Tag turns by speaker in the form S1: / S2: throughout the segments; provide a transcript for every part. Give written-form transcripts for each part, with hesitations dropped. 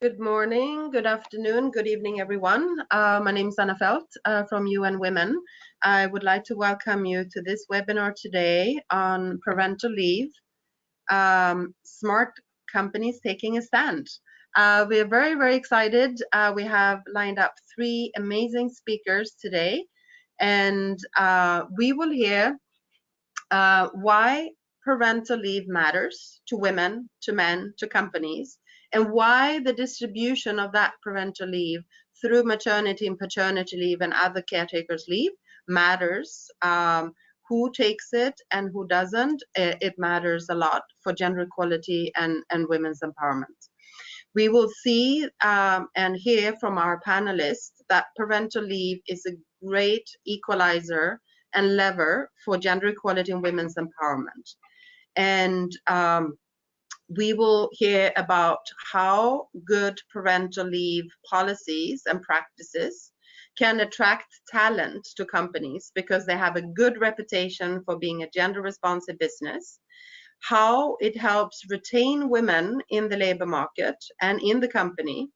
S1: Good morning, good afternoon, good evening, everyone. My name is Fälth from UN Women. I would like to welcome you to this webinar today on parental leave, smart companies taking a stand. We are very, very excited. We have lined up 3 amazing speakers today, and we will hear why parental leave matters to women, to men, to companies, and why the distribution of that parental leave through maternity and paternity leave and other caretakers leave matters. Who takes it and who doesn't, it matters a lot for gender equality and women's empowerment. We will see and hear from our panelists that parental leave is a great equalizer and lever for gender equality and women's empowerment. And we will hear about how good parental leave policies and practices can attract talent to companies because they have a good reputation for being a gender responsive business, how it helps retain women in the labor market and in the company,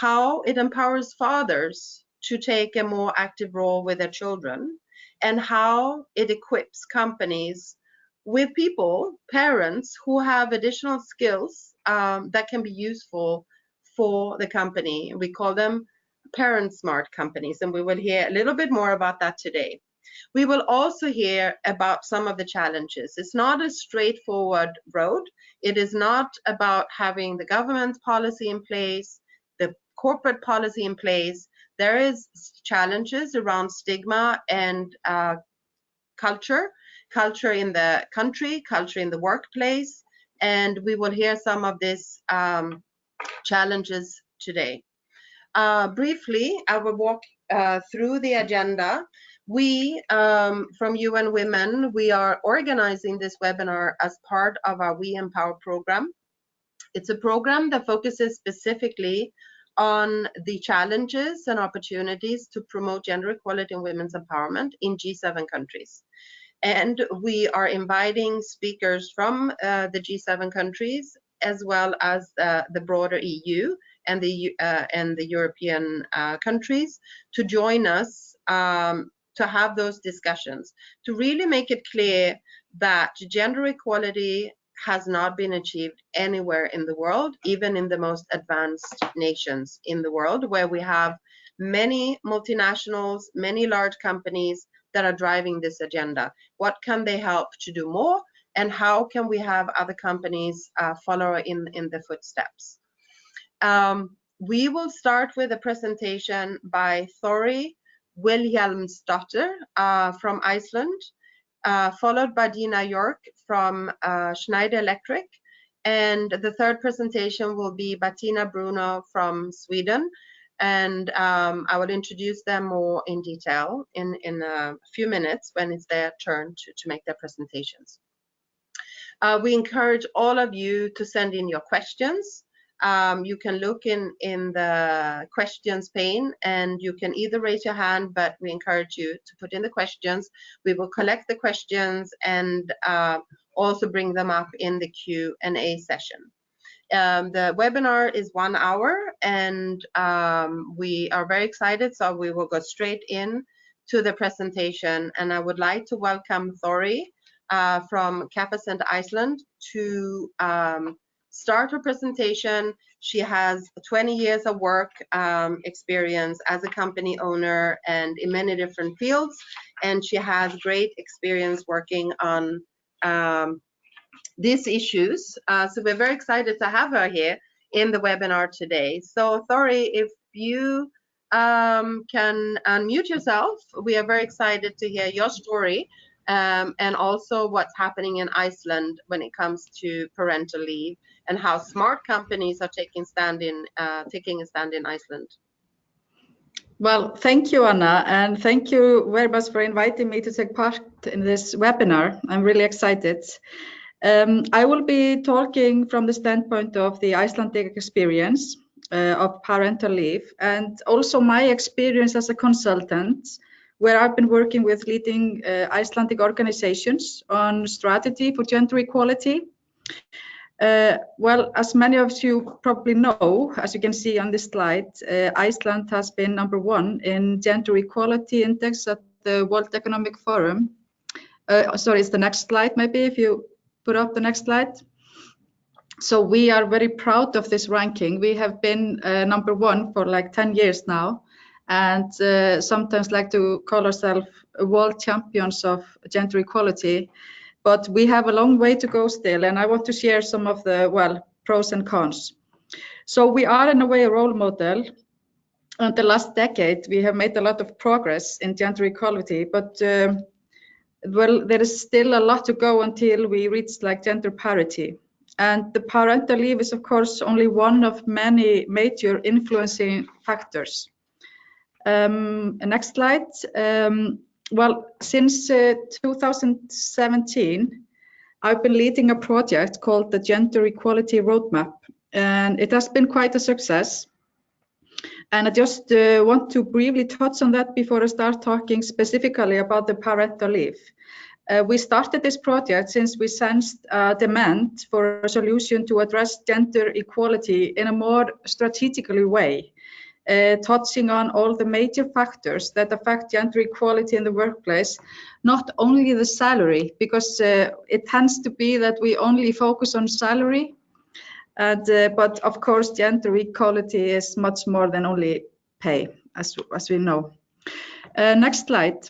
S1: how it empowers fathers to take a more active role with their children, and how it equips companies with people, parents, who have additional skills that can be useful for the company. We call them Parentsmart companies, and we will hear a little bit more about that today. We will also hear about some of the challenges. It's not a straightforward road. It is not about having the government policy in place, the corporate policy in place. There is challenges around stigma and culture in the country, culture in the workplace, and we will hear some of these challenges today. Briefly, I will walk through the agenda. We, from UN Women, we are organizing this webinar as part of our We Empower program. It's a program that focuses specifically on the challenges and opportunities to promote gender equality and women's empowerment in G7 countries. And we are inviting speakers from the G7 countries, as well as the broader EU and the European countries, to join us to have those discussions, to really make it clear that gender equality has not been achieved anywhere in the world, even in the most advanced nations in the world, where we have many multinationals, many large companies that are driving this agenda. What can they help to do more, and how can we have other companies follow in the footsteps? We will start with a presentation by Thorey Vilhjalmsdottir from Iceland, followed by Dina Yorke from Schneider Electric, and the third presentation will be by Tiina Bruno from Sweden. And I will introduce them more in detail in a few minutes when it's their turn to make their presentations. We encourage all of you to send in your questions. You can look in the questions pane, and you can either raise your hand, but we encourage you to put in the questions. We will collect the questions and also bring them up in the Q&A session. The webinar is 1 hour, and we are very excited, so we will go straight in to the presentation. And I would like to welcome Thorey from Capacent Iceland to start her presentation. She has 20 years of work experience as a company owner and in many different fields, and she has great experience working on these issues. So we're very excited to have her here in the webinar today. So Thorey, if you can unmute yourself, we are very excited to hear your story and also what's happening in Iceland when it comes to parental leave and how smart companies are taking a stand in Iceland.
S2: Well, thank you, Anna, and thank you very much for inviting me to take part in this webinar. I'm really excited. I will be talking from the standpoint of the Icelandic experience of parental leave, and also my experience as a consultant, where I've been working with leading Icelandic organizations on strategy for gender equality. Well, as many of you probably know, as you can see on this slide, Iceland has been #1 in gender equality index at the World Economic Forum. Sorry, it's the next slide, maybe if you put up the next slide. So we are very proud of this ranking. We have been #1 for like 10 years now, and sometimes like to call ourselves world champions of gender equality. But we have a long way to go still, and I want to share some of the, well, pros and cons. So we are in a way a role model. In the last decade, we have made a lot of progress in gender equality, but well, there is still a lot to go until we reach like gender parity. And the parental leave is, of course, only one of many major influencing factors. Next slide. Well, since 2017, I've been leading a project called the Gender Equality Roadmap, and it has been quite a success. And I just want to briefly touch on that before I start talking specifically about the parental leave. We started this project since we sensed a demand for a solution to address gender equality in a more strategically way. Touching on all the major factors that affect gender equality in the workplace, not only the salary, because it tends to be that we only focus on salary, but of course gender equality is much more than only pay, as we know. Next slide.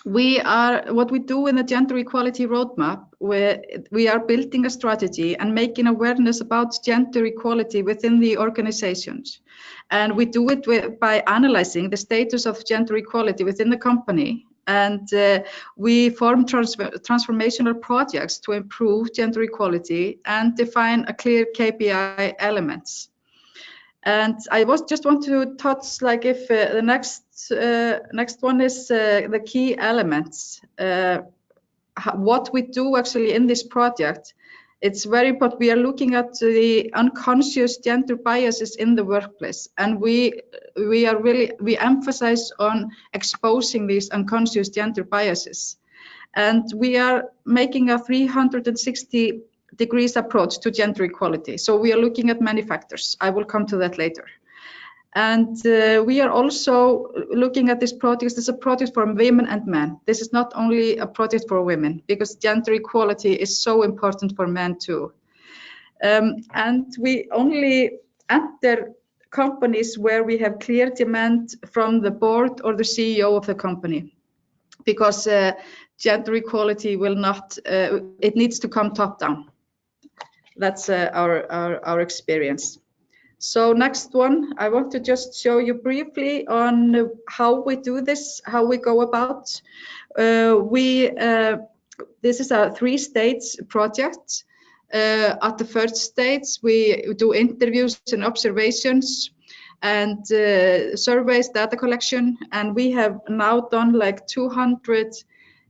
S2: What we do in the Gender Equality Roadmap, we are building a strategy and making awareness about gender equality within the organizations. And we do it by analyzing the status of gender equality within the company. And we form transformational projects to improve gender equality and define a clear KPI elements. And I just want to touch, like, if the next one is the key elements. What we do actually in this project, it's very important. We are looking at the unconscious gender biases in the workplace, and we emphasize on exposing these unconscious gender biases. And we are making a 360 degrees approach to gender equality. So we are looking at many factors. I will come to that later. And we are also looking at this project as a project for women and men. This is not only a project for women, because gender equality is so important for men too. And we only enter companies where we have clear demand from the board or the CEO of the company, because gender equality will not, it needs to come top down. That's our experience. So next one, I want to just show you briefly on how we do this, how we go about. This is a 3-stage project. At the first stage, we do interviews and observations and surveys, data collection, and we have now done like 200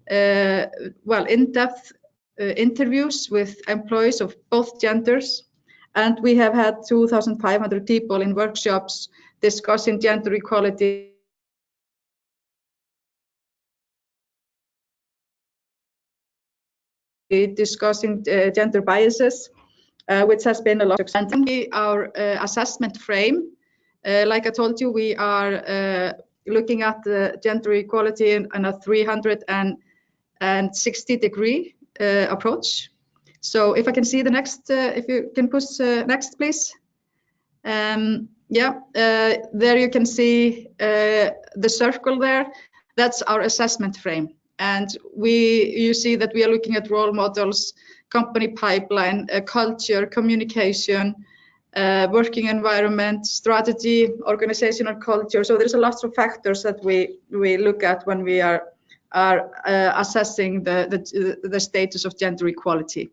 S2: in-depth interviews with employees of both genders, and we have had 2,500 people in workshops discussing gender equality, discussing gender biases, which has been a lot of success. And our assessment frame, like I told you, we are looking at the gender equality in a 360 degree approach. So if I can see the next, if you can push next, please. There you can see the circle there. That's our assessment frame. And you see that we are looking at role models, company pipeline, culture, communication, working environment, strategy, organizational culture. So there's a lot of factors that we look at when we are assessing the status of gender equality.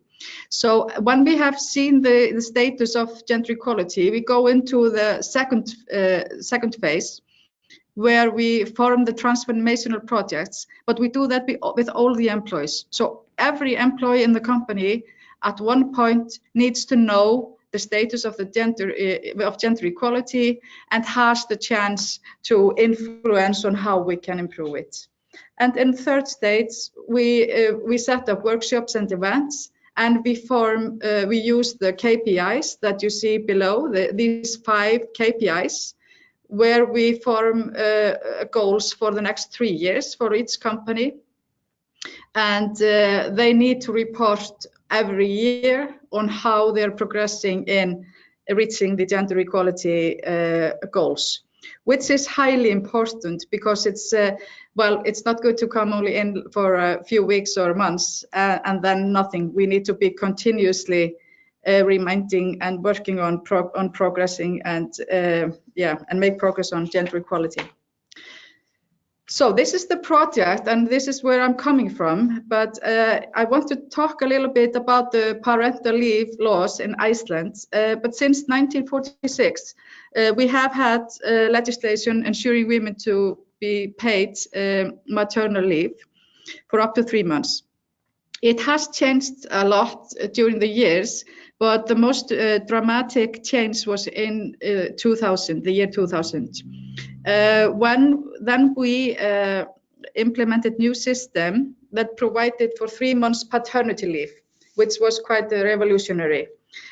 S2: So when we have seen the status of gender equality, we go into the second phase, where we form the transformational projects, but we do that with all the employees. So every employee in the company at one point needs to know the status of the gender equality and has the chance to influence on how we can improve it. And in third stage, we set up workshops and events, And we use the KPIs that you see below, these 5 KPIs, where we form goals for the next 3 years for each company. And they need to report every year on how they're progressing in reaching the gender equality goals, which is highly important because it's it's not good to come only in for a few weeks or months and then nothing. We need to be continuously reminding and working on progressing and and make progress on gender equality. So this is the project, and this is where I'm coming from. But I want to talk a little bit about the parental leave laws in Iceland. But since 1946, we have had legislation ensuring women to be paid maternal leave for up to 3 months. It has changed a lot during the years, but the most dramatic change was in the year 2000. Then we implemented new system that provided for 3 months paternity leave, which was quite revolutionary.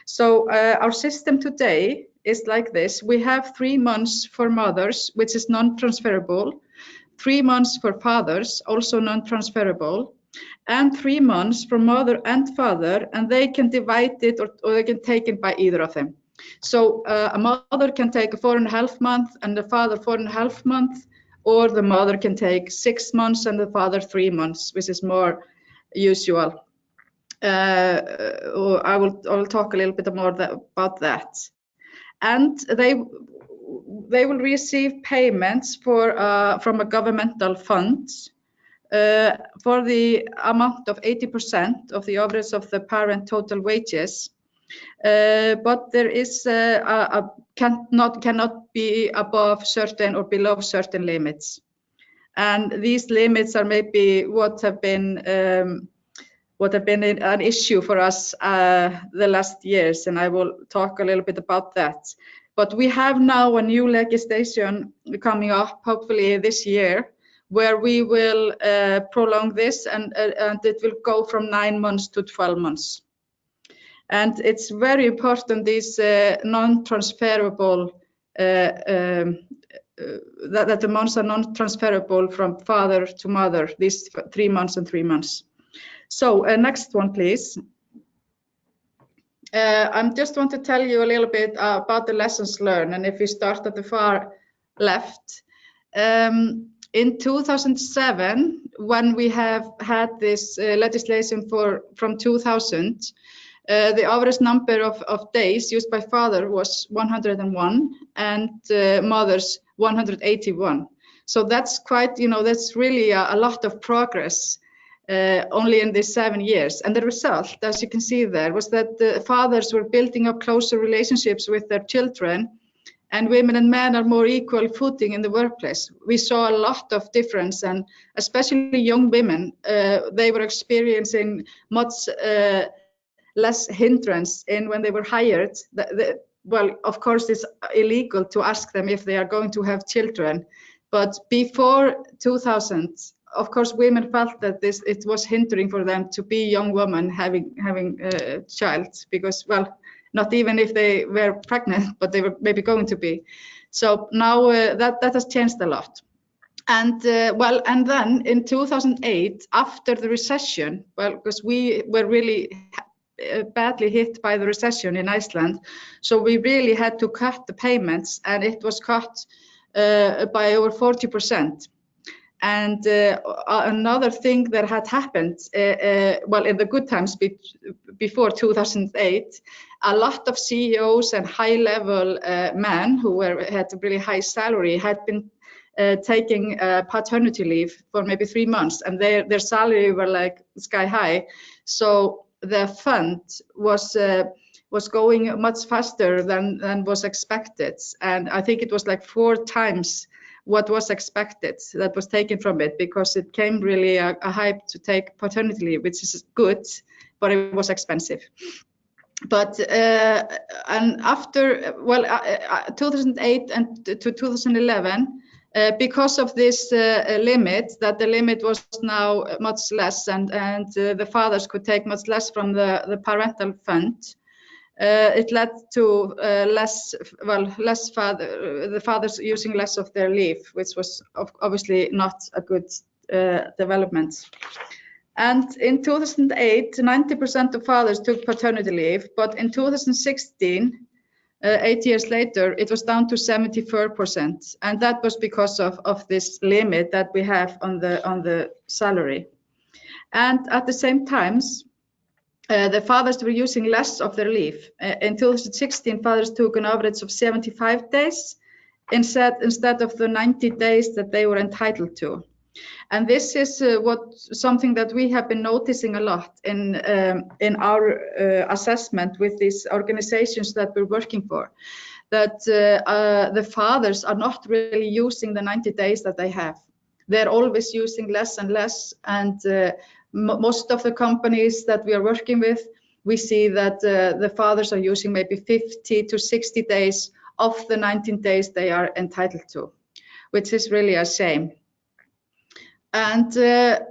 S2: So our system today is like this. We have 3 months for mothers, which is non-transferable, 3 months for fathers, also non-transferable, and 3 months for mother and father, and they can divide it or they can take it by either of them. So a mother can take 4.5 months and the father 4.5 months, or the mother can take 6 months and the father 3 months, which is more usual. I will talk a little bit more about that. And they will receive payments from a governmental fund for the amount of 80% of the average of the parent total wages. But there is cannot be above certain or below certain limits, and these limits are maybe what have been an issue for us the last years, and I will talk a little bit about that. But we have now a new legislation coming up, hopefully this year, where we will prolong this, and it will go from 9 months to 12 months. And it's very important, these non-transferable, that the months are non-transferable from father to mother, these 3 months and 3 months. So next one, please. I just want to tell you a little bit about the lessons learned. And if we start at the far left, in 2007, when we have had this legislation from 2000, the average number of days used by father was 101 and mothers 181. So that's quite, that's really a lot of progress only in these 7 years. And the result, as you can see there, was that the fathers were building up closer relationships with their children, and women and men are more equal footing in the workplace. We saw a lot of difference, and especially young women, they were experiencing much less hindrance in when they were hired. Well, of course, it's illegal to ask them if they are going to have children, but before 2000, of course, women felt that it was hindering for them to be young women having a child, because, well, not even if they were pregnant, but they were maybe going to be. So now that has changed a lot. And and then in 2008, after the recession, well, because we were really badly hit by the recession in Iceland, so we really had to cut the payments, and it was cut by over 40%. And another thing that had happened, well, in the good times before 2008, a lot of CEOs and high-level men who had a really high salary had been taking paternity leave for maybe 3 months, and their salary were like sky high. So the fund was going much faster than was expected, and I think it was like 4 times what was expected that was taken from it, because it came really a hype to take paternity leave, which is good, but it was expensive. But and after 2008 and to 2011, because of this limit, that the limit was now much less, and the fathers could take much less from the parental fund. It led to the fathers using less of their leave, which was obviously not a good development. And in 2008, 90% of fathers took paternity leave, but in 2016, 8 years later, it was down to 74%, and that was because of this limit that we have on the salary. And at the same time, the fathers were using less of their leave. In 2016, fathers took an average of 75 days instead of the 90 days that they were entitled to. And this is something that we have been noticing a lot in our assessment with these organizations that we're working for, that the fathers are not really using the 90 days that they have. They're always using less and less, and most of the companies that we are working with, we see that the fathers are using maybe 50 to 60 days of the 19 days they are entitled to, which is really a shame. And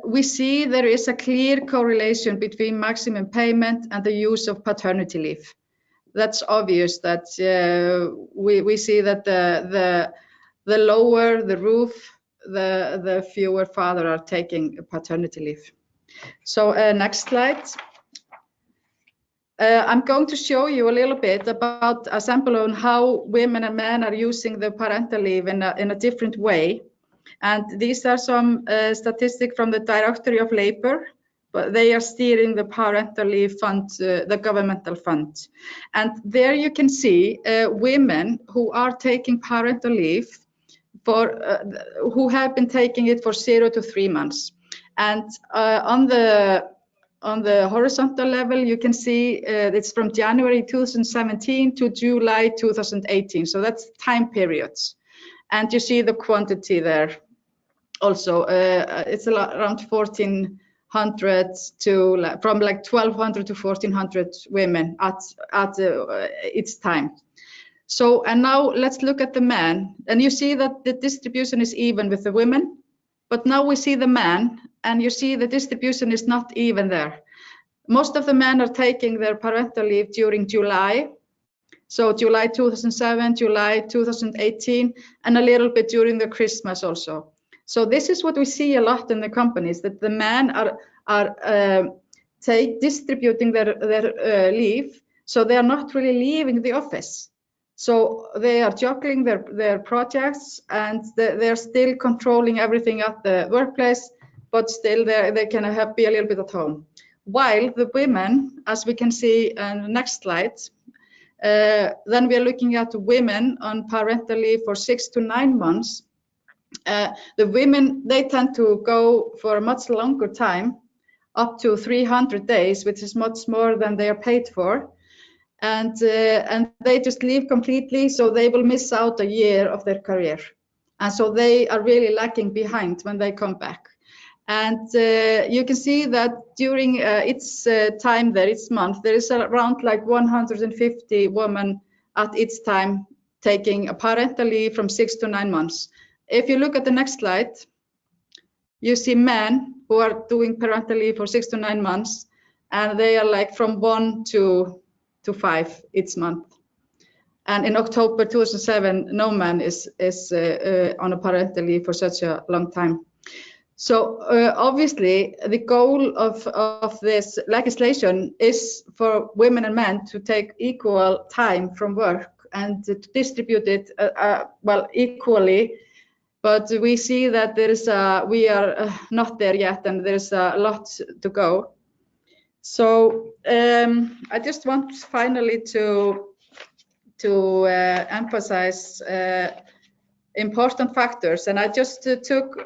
S2: we see there is a clear correlation between maximum payment and the use of paternity leave. That's obvious that we see that the lower the roof, the fewer fathers are taking paternity leave. So next slide. I'm going to show you a little bit about a sample on how women and men are using the parental leave in a different way. And these are some statistics from the Directorate of Labor, but they are steering the parental leave fund, the governmental fund. And there you can see women who are taking parental leave who have been taking it for 0 to 3 months. And on the horizontal level, you can see it's from January 2017 to July 2018. So that's time periods. And you see the quantity there. Also, it's around 1,400 from like 1,200 to 1,400 women at each time. So, and now let's look at the men. And you see that the distribution is even with the women, but now we see the men, and you see the distribution is not even there. Most of the men are taking their parental leave during July. So July 2007, July 2018, and a little bit during the Christmas also. So this is what we see a lot in the companies, that the men are distributing their leave, so they are not really leaving the office. So they are juggling their projects, and they're still controlling everything at the workplace, but still they can be a little bit at home. While the women, as we can see in the next slide, then we are looking at women on parental leave for 6 to 9 months. The women, they tend to go for a much longer time, up to 300 days, which is much more than they are paid for. And they just leave completely, so they will miss out a year of their career. And so they are really lagging behind when they come back. And you can see that during its time there, each month, there is around like 150 women at each time taking a parental leave from 6 to 9 months. If you look at the next slide, you see men who are doing parental leave for 6 to 9 months, and they are like from 1 to 5 each month. And in October 2007, no man is on a parental leave for such a long time. So obviously, the goal of this legislation is for women and men to take equal time from work and to distribute it well equally. But we see that we are not there yet, and there's a lot to go. So I just want finally to emphasize important factors, and I just took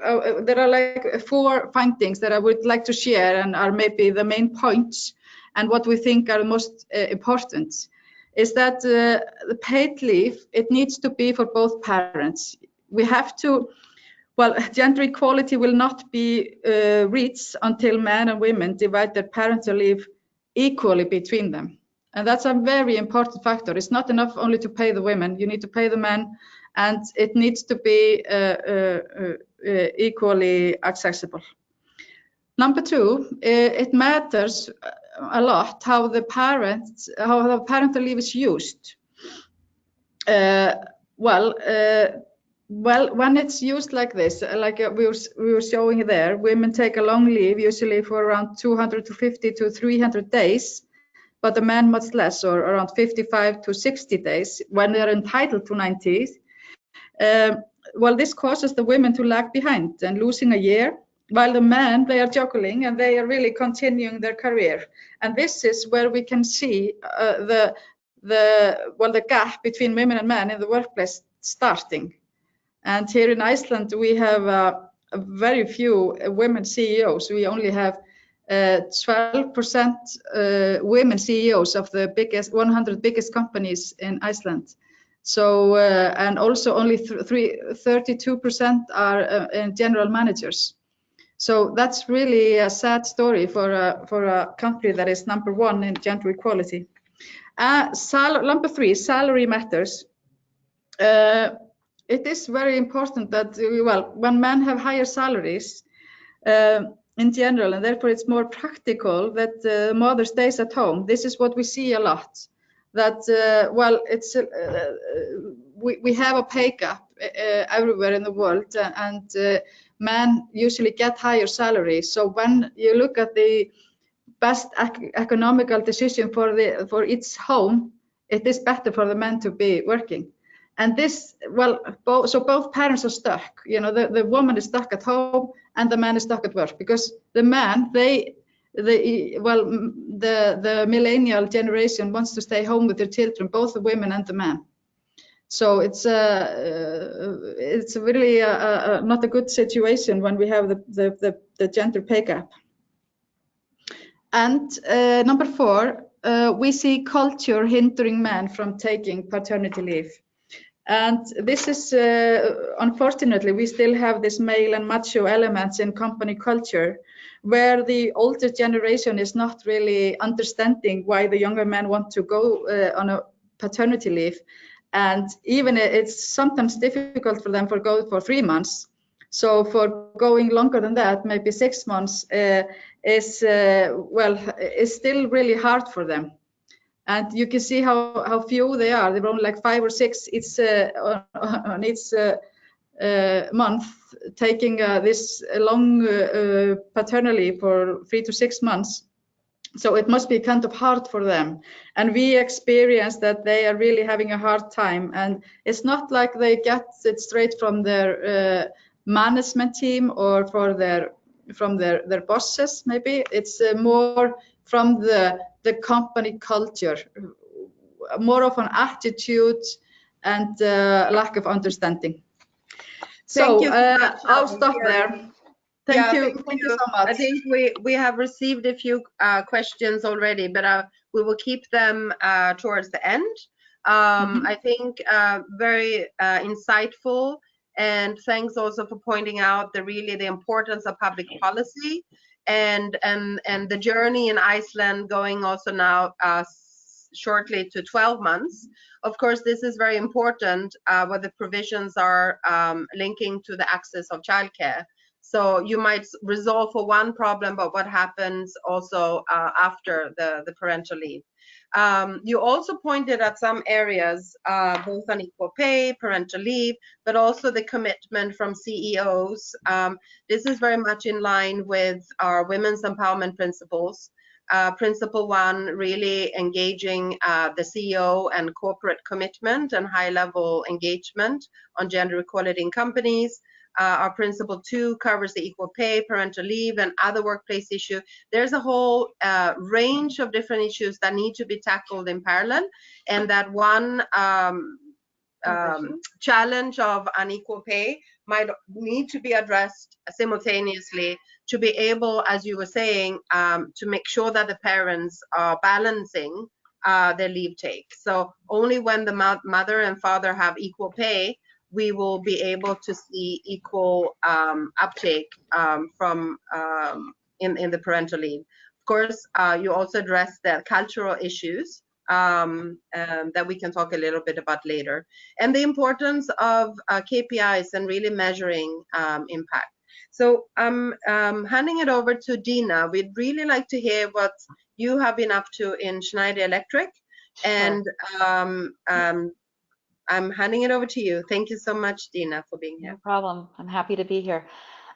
S2: there are like 4 findings that I would like to share, and are maybe the main points, and what we think are most important is that the paid leave, it needs to be for both parents. We have to, well, gender equality will not be reached until men and women divide their parental leave equally between them. And that's a very important factor. It's not enough only to pay the women, you need to pay the men, and it needs to be equally accessible. Number two, it matters a lot how the parental leave is used. Well, when it's used like this, like we were showing there, women take a long leave, usually for around 250 to 300 days, but the men much less, or around 55 to 60 days, when they're entitled to 90. Well, this causes the women to lag behind and losing a year, while the men, they are juggling and they are really continuing their career. And this is where we can see the gap between women and men in the workplace starting. And here in Iceland, we have very few women CEOs. We only have 12% women CEOs of the 100 biggest companies in Iceland. So, and also only 32% are in general managers. So that's really a sad story for a country that is #1 in gender equality. Number three, salary matters. It is very important that, well, when men have higher salaries in general, and therefore it's more practical that the mother stays at home. This is what we see a lot. That, well, it's we have a pay gap everywhere in the world, and men usually get higher salaries. So when you look at the best economical decision for each home, it is better for the men to be working. And this, well, so both parents are stuck. You know, the woman is stuck at home and the man is stuck at work, because the man, the millennial generation wants to stay home with their children, both the women and the man. So it's really not a good situation when we have the gender pay gap. And number four, we see culture hindering men from taking paternity leave. And this is, unfortunately, we still have this male and macho elements in company culture, where the older generation is not really understanding why the younger men want to go on a paternity leave. And even it's sometimes difficult for them to go for 3 months. So for going longer than that, maybe 6 months, is still really hard for them. And you can see how few they are. They're only like 5 or 6 on each month, taking this long paternity leave for 3 to 6 months. So it must be kind of hard for them. And we experience that they are really having a hard time. And it's not like they get it straight from their management team or from their bosses, maybe. It's more from the company culture, more of an attitude and lack of understanding. So I'll stop there. Thank you so much.
S1: I think we have received a few questions already, but we will keep them towards the end. I think very insightful, and thanks also for pointing out the importance of public policy and the journey in Iceland going also now shortly to 12 months. Of course, this is very important where the provisions are linking to the access of childcare. So you might resolve for one problem, but what happens also after the parental leave? You also pointed at some areas, both on equal pay, parental leave, but also the commitment from CEOs. This is very much in line with our women's empowerment principles. Principle 1, really engaging the CEO and corporate commitment and high-level engagement on gender equality in companies. Our principle 2 covers the equal pay, parental leave, and other workplace issues. There's a whole range of different issues that need to be tackled in parallel, and that one challenge of unequal pay might need to be addressed simultaneously to be able, as you were saying, to make sure that the parents are balancing their leave take. So only when the mother and father have equal pay, we will be able to see equal uptake from in the parental leave. Of course, you also address the cultural issues that we can talk a little bit about later, and the importance of KPIs and really measuring impact. So I'm handing it over to Dina. We'd really like to hear what you have been up to in Schneider Electric, and I'm handing it over to you. Thank you so much, Dina, for being here.
S3: No problem. I'm happy to be here.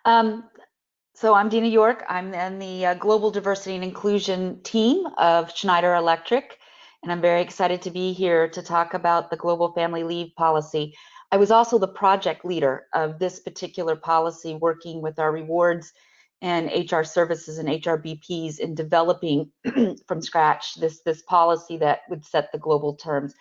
S3: So I'm Dina Yorke. I'm in the Global Diversity and Inclusion team of Schneider Electric, and I'm very excited to be here to talk about the Global Family Leave Policy. I was also the project leader of this particular policy, working with our rewards and HR services and HRBPs in developing from scratch this policy that would set the global terms.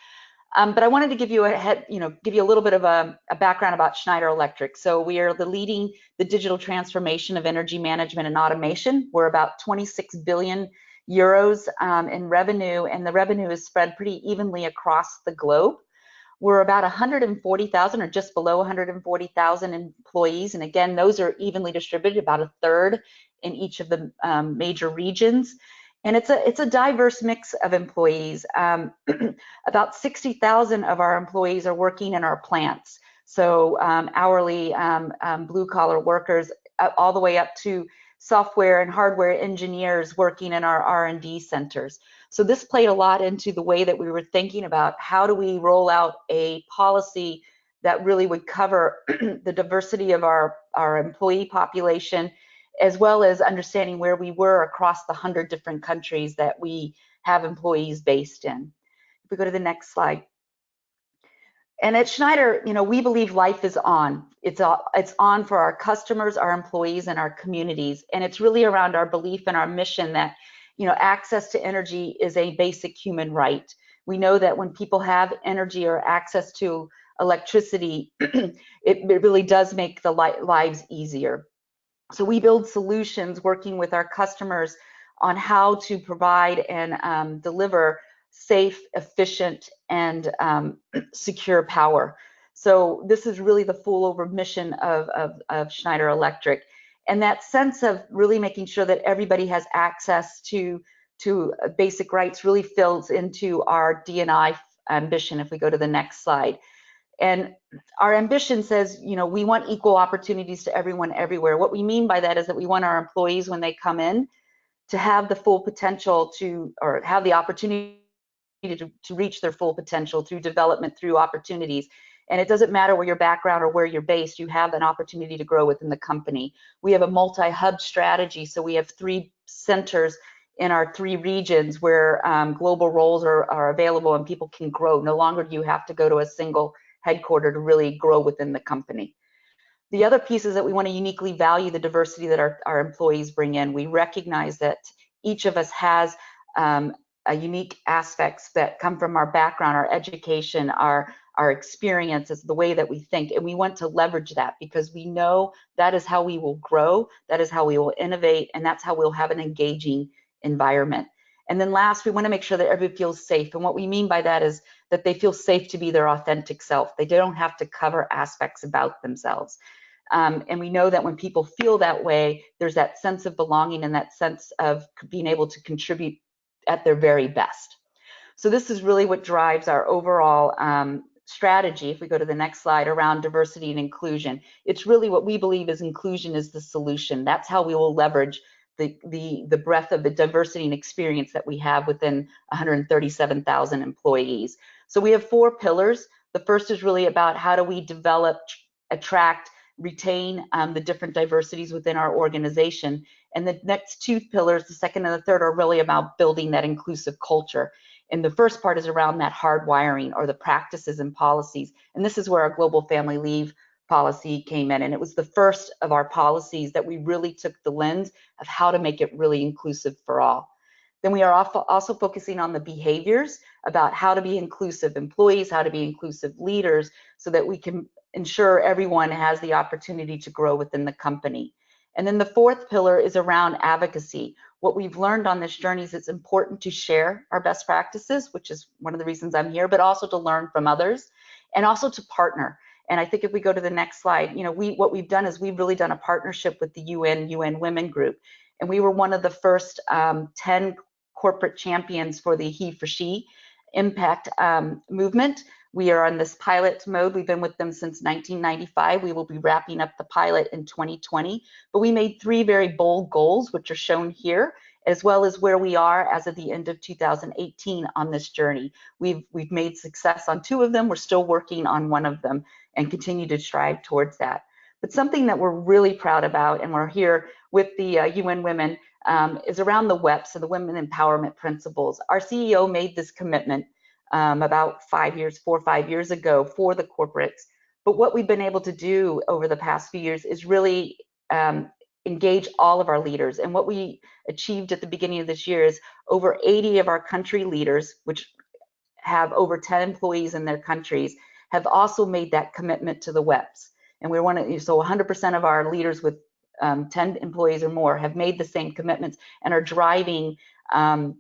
S3: But I wanted to give you a little bit of a background about Schneider Electric. So we are leading the digital transformation of energy management and automation. We're about 26 billion euros in revenue, and the revenue is spread pretty evenly across the globe. We're about 140,000 or just below 140,000 employees, and again, those are evenly distributed, about a third in each of the major regions. And it's a diverse mix of employees. About 60,000 of our employees are working in our plants. So hourly blue collar workers, all the way up to software and hardware engineers working in our R&D centers. So this played a lot into the way that we were thinking about how do we roll out a policy that really would cover the diversity of our employee population, as well as understanding where we were across the 100 different countries that we have employees based in. If we go to the next slide. And at Schneider, we believe life is on. It's on for our customers, our employees, and our communities. And it's really around our belief and our mission that, access to energy is a basic human right. We know that when people have energy or access to electricity, it really does make the lives easier. So we build solutions working with our customers on how to provide and deliver safe, efficient, and secure power. So this is really the full over mission of Schneider Electric. And that sense of really making sure that everybody has access to basic rights really fills into our D&I ambition, if we go to the next slide. And our ambition says, we want equal opportunities to everyone everywhere. What we mean by that is that we want our employees, when they come in, to have the full potential or have the opportunity to reach their full potential through development, through opportunities. And it doesn't matter where your background or where you're based, you have an opportunity to grow within the company. We have a multi-hub strategy, so we have 3 centers in our 3 regions where global roles are available and people can grow. No longer do you have to go to a single headquarter to really grow within the company. The other piece is that we want to uniquely value the diversity that our employees bring in. We recognize that each of us has a unique aspects that come from our background, our education, our experiences, the way that we think, and we want to leverage that because we know that is how we will grow, that is how we will innovate, and that's how we'll have an engaging environment. And then last, we want to make sure that everybody feels safe. And what we mean by that is that they feel safe to be their authentic self. They don't have to cover aspects about themselves. And we know that when people feel that way, there's that sense of belonging and that sense of being able to contribute at their very best. So this is really what drives our overall strategy, if we go to the next slide, around diversity and inclusion. It's really what we believe is inclusion is the solution. That's how we will leverage the breadth of the diversity and experience that we have within 137,000 employees. So we have 4 pillars. The first is really about how do we develop, attract, retain the different diversities within our organization. And the next 2 pillars, the second and the third, are really about building that inclusive culture. And the first part is around that hardwiring or the practices and policies. And this is where our global family leave policy came in. And it was the first of our policies that we really took the lens of how to make it really inclusive for all. Then we are also focusing on the behaviors about how to be inclusive employees, how to be inclusive leaders, so that we can ensure everyone has the opportunity to grow within the company. And then the 4th pillar is around advocacy. What we've learned on this journey is it's important to share our best practices, which is one of the reasons I'm here, but also to learn from others and also to partner. And I think if we go to the next slide, what we've done is we've really done a partnership with the UN Women Group. And we were one of the first 10 corporate champions for the HeForShe impact movement. We are on this pilot mode. We've been with them since 1995. We will be wrapping up the pilot in 2020, but we made 3 very bold goals, which are shown here, as well as where we are as of the end of 2018 on this journey. We've made success on 2 of them. We're still working on 1 of them and continue to strive towards that. But something that we're really proud about, and we're here with the UN Women, is around the WEPs, so the Women Empowerment Principles. Our CEO made this commitment about 4 or 5 years ago for the corporates. But what we've been able to do over the past few years is really engage all of our leaders. And what we achieved at the beginning of this year is over 80 of our country leaders, which have over 10 employees in their countries, have also made that commitment to the WEPs. And we want to, so 100% of our leaders with 10 employees or more have made the same commitments and are driving the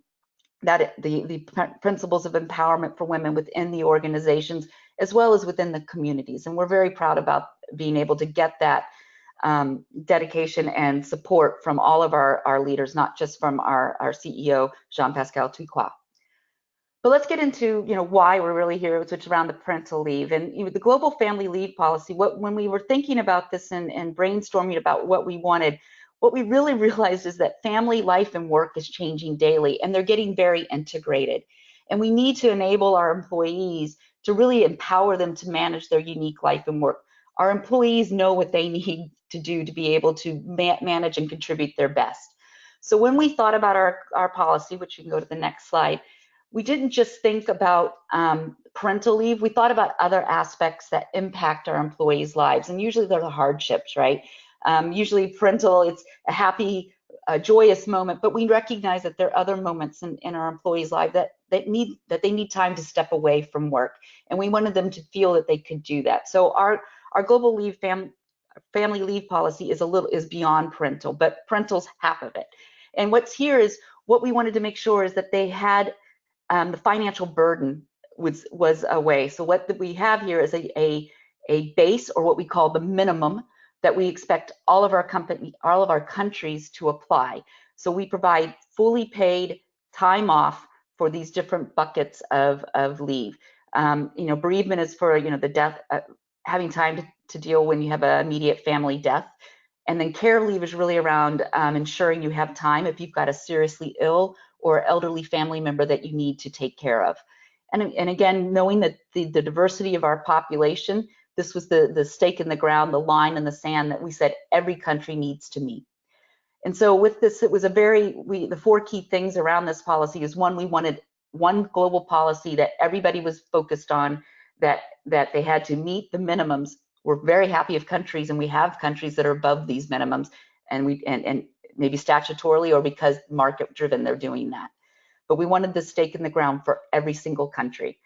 S3: principles of empowerment for women within the organizations as well as within the communities. And we're very proud about being able to get that dedication and support from all of our leaders, not just from our CEO, Jean-Pascal Touquois. But let's get into why we're really here, which is around the parental leave. And the global family leave policy, when we were thinking about this and brainstorming about what we wanted, what we really realized is that family life and work is changing daily, and they're getting very integrated. And we need to enable our employees to really empower them to manage their unique life and work. Our employees know what they need to do to be able to manage and contribute their best. So when we thought about our policy, which you can go to the next slide, we didn't just think about parental leave. We thought about other aspects that impact our employees' lives, and usually they're the hardships, right? Usually parental, it's a happy, joyous moment, but we recognize that there are other moments in our employees' life that they need time to step away from work, and we wanted them to feel that they could do that. So our global leave family leave policy is beyond parental, but parental's half of it. And what's here is what we wanted to make sure is that they had the financial burden was away. So what we have here is a base, or what we call the minimum, that we expect all of our countries to apply. So we provide fully paid time off for these different buckets of leave. Bereavement is for the death, having time to deal when you have an immediate family death. And then care leave is really around ensuring you have time if you've got a seriously ill or elderly family member that you need to take care of. And again, knowing that the diversity of our population, this was the stake in the ground, the line in the sand that we said every country needs to meet. And so with this, it was the 4 key things around this policy is one, we wanted one global policy that everybody was focused on, that they had to meet the minimums. We're very happy if countries, and we have countries that are above these minimums, and maybe statutorily or because market driven, they're doing that. But we wanted the stake in the ground for every single country.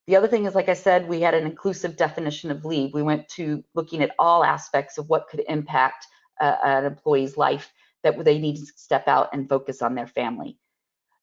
S3: The other thing is, like I said, we had an inclusive definition of leave. We went to looking at all aspects of what could impact an employee's life, that they need to step out and focus on their family.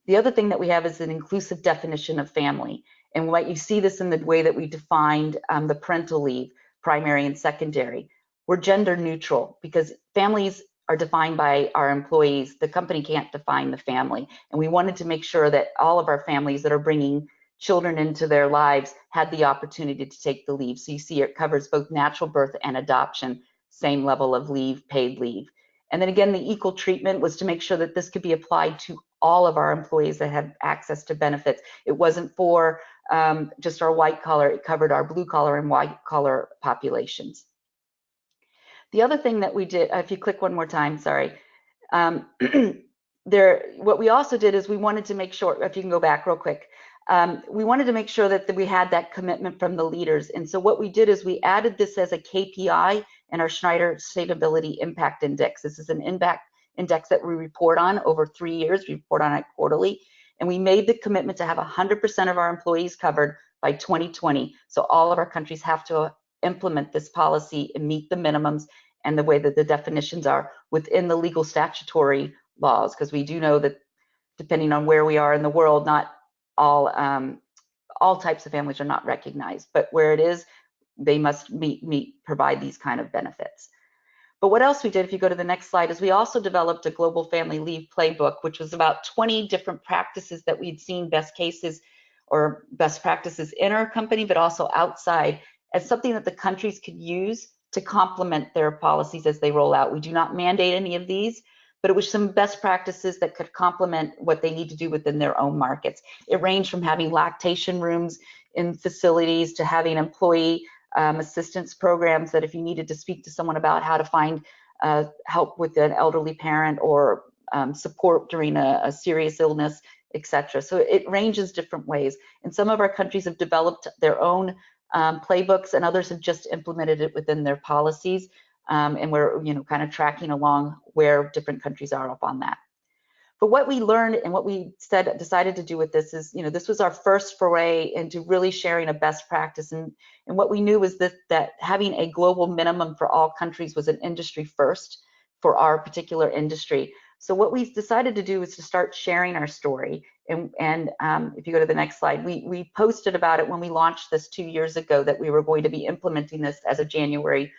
S3: The other thing that we have is an inclusive definition of family. And what you see this in the way that we defined the parental leave, primary and secondary. We're gender neutral because families are defined by our employees. The company can't define the family. And we wanted to make sure that all of our families that are bringing children into their lives had the opportunity to take the leave. So you see it covers both natural birth and adoption, same level of leave, paid leave. And then again, the equal treatment was to make sure that this could be applied to all of our employees that have access to benefits. It wasn't for just our white collar, it covered our blue collar and white collar populations. The other thing that we did, if you click one more time, sorry, what we also did is we wanted to make sure, if you can go back real quick, we wanted to make sure that we had that commitment from the leaders. And so what we did is we added this as a KPI in our Schneider Sustainability Impact Index. This is an impact index that we report on over 3 years. We report on it quarterly. And we made the commitment to have 100% of our employees covered by 2020. So all of our countries have to implement this policy and meet the minimums and the way that the definitions are within the legal statutory laws, because we do know that depending on where we are in the world, not all types of families are not recognized, but where it is, they must provide these kind of benefits. But what else we did, if you go to the next slide, is we also developed a global family leave playbook, which was about 20 different practices that we'd seen, best cases or best practices in our company, but also outside, as something that the countries could use to complement their policies as they roll out. We do not mandate any of these, but it was some best practices that could complement what they need to do within their own markets. It ranged from having lactation rooms in facilities to having employee assistance programs that if you needed to speak to someone about how to find help with an elderly parent or support during a serious illness, etc. So it ranges different ways. And some of our countries have developed their own playbooks, and others have just implemented it within their policies. And we're kind of tracking along where different countries are up on that. But what we learned and what we decided to do with this is, this was our first foray into really sharing a best practice. And what we knew was that having a global minimum for all countries was an industry first for our particular industry. So what we decided to do was to start sharing our story. And if you go to the next slide, we posted about it when we launched this 2 years ago that we were going to be implementing this as of January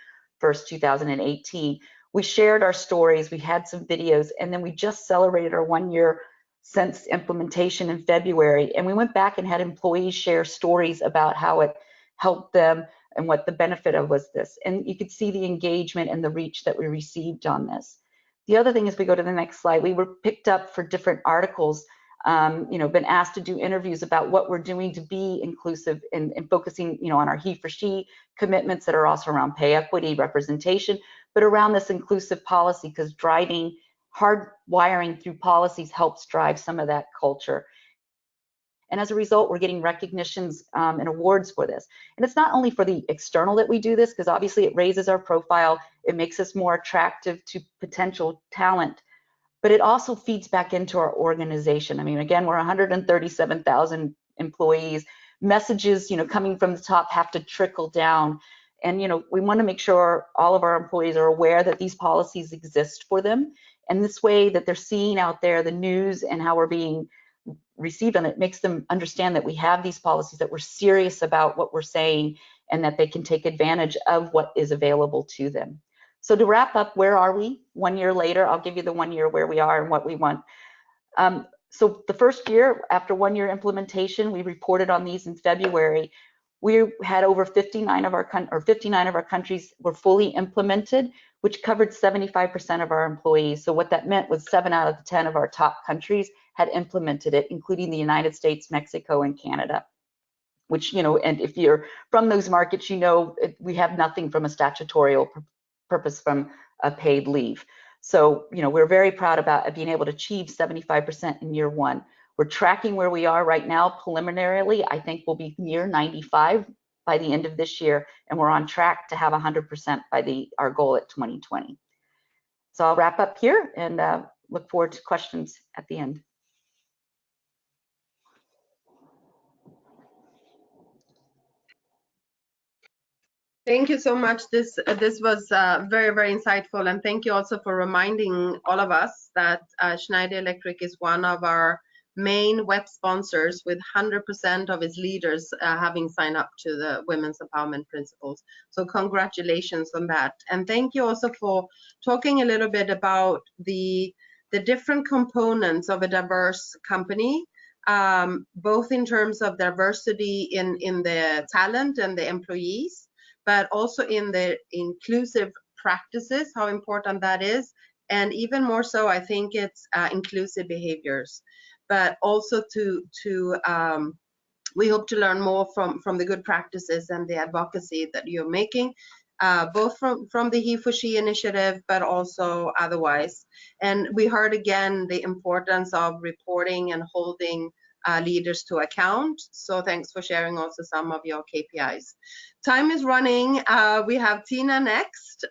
S3: 1st, 2018. We shared our stories, we had some videos, and then we just celebrated our 1 year since implementation in February. And we went back and had employees share stories about how it helped them and what the benefit of was this. And you could see the engagement and the reach that we received on this. The other thing is, we go to the next slide, we were picked up for different articles, been asked to do interviews about what we're doing to be inclusive and focusing, on our HeForShe commitments that are also around pay equity, representation, but around this inclusive policy, because driving, hard wiring through policies helps drive some of that culture. And as a result, we're getting recognitions and awards for this. And it's not only for the external that we do this, because obviously it raises our profile, it makes us more attractive to potential talent, but it also feeds back into our organization. I mean, again, we're 137,000 employees. Messages, coming from the top have to trickle down. And, we want to make sure all of our employees are aware that these policies exist for them. And this way that they're seeing out there the news and how we're being received on it makes them understand that we have these policies, that we're serious about what we're saying, and that they can take advantage of what is available to them. So to wrap up, where are we 1 year later? I'll give you the 1 year where we are and what we want. So the first year, after 1 year implementation, we reported on these in February. We had over 59 of our countries were fully implemented, which covered 75% of our employees. So what that meant was 7 out of the 10 of our top countries had implemented it, including the United States, Mexico, and Canada. Which, and if you're from those markets, we have nothing from a statutory purpose from a paid leave. So, we're very proud about being able to achieve 75% in year 1. We're tracking where we are right now. Preliminarily, I think we'll be near 95 by the end of this year, and we're on track to have 100% by our goal at 2020. So I'll wrap up here and look forward to questions at the end.
S1: Thank you so much. This was very, very insightful, and thank you also for reminding all of us that Schneider Electric is one of our main web sponsors, with 100% of its leaders having signed up to the Women's Empowerment Principles. So congratulations on that. And thank you also for talking a little bit about the different components of a diverse company, both in terms of diversity in the talent and the employees, but also in the inclusive practices, how important that is. And even more so, I think it's inclusive behaviors. But also we hope to learn more from the good practices and the advocacy that you're making, both from the HeForShe initiative, but also otherwise. And we heard again the importance of reporting and holding leaders to account. So thanks for sharing also some of your KPIs. Time is running. We have Tiina next.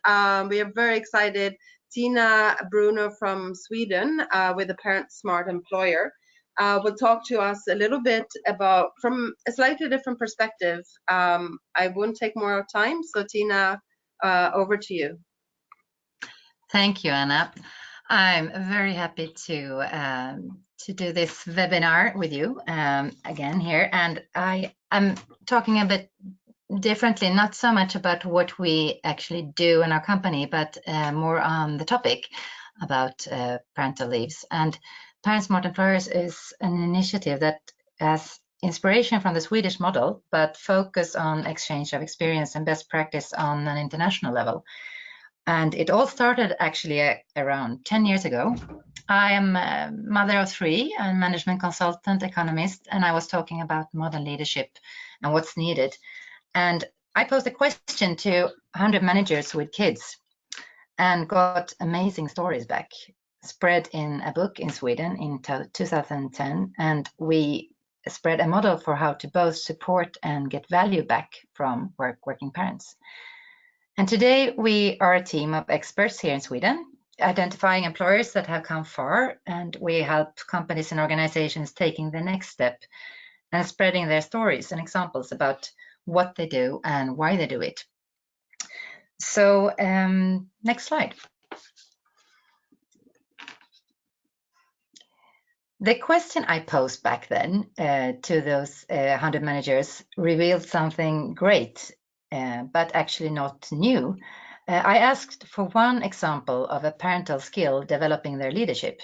S1: We are very excited. Tiina Bruno from Sweden with the Parentsmart employer will talk to us a little bit about, from a slightly different perspective. I won't take more time. So Tiina, over to you.
S4: Thank you, Anna. I'm very happy to do this webinar with you again here, and I am talking a bit differently, not so much about what we actually do in our company, but more on the topic about parental leaves. And Parentsmart Employers is an initiative that has inspiration from the Swedish model, but focus on exchange of experience and best practice on an international level. And it all started actually around 10 years ago. I am a mother of 3, a management consultant, economist, and I was talking about modern leadership and what's needed. And I posed a question to 100 managers with kids and got amazing stories back, spread in a book in Sweden in 2010. And we spread a model for how to both support and get value back from working parents. And today we are a team of experts here in Sweden, identifying employers that have come far, and we help companies and organizations taking the next step and spreading their stories and examples about what they do and why they do it. So next slide. The question I posed back then to those 100 managers revealed something great, but actually not new. I asked for one example of a parental skill developing their leadership.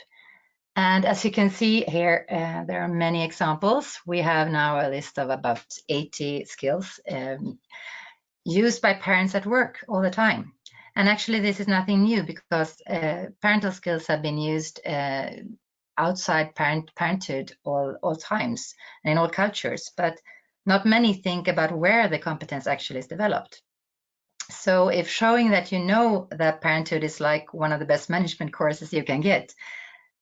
S4: And as you can see here, there are many examples. We have now a list of about 80 skills used by parents at work all the time. And actually, this is nothing new because parental skills have been used outside parenthood all times and in all cultures, but not many think about where the competence actually is developed. So if showing that you know that parenthood is like one of the best management courses you can get,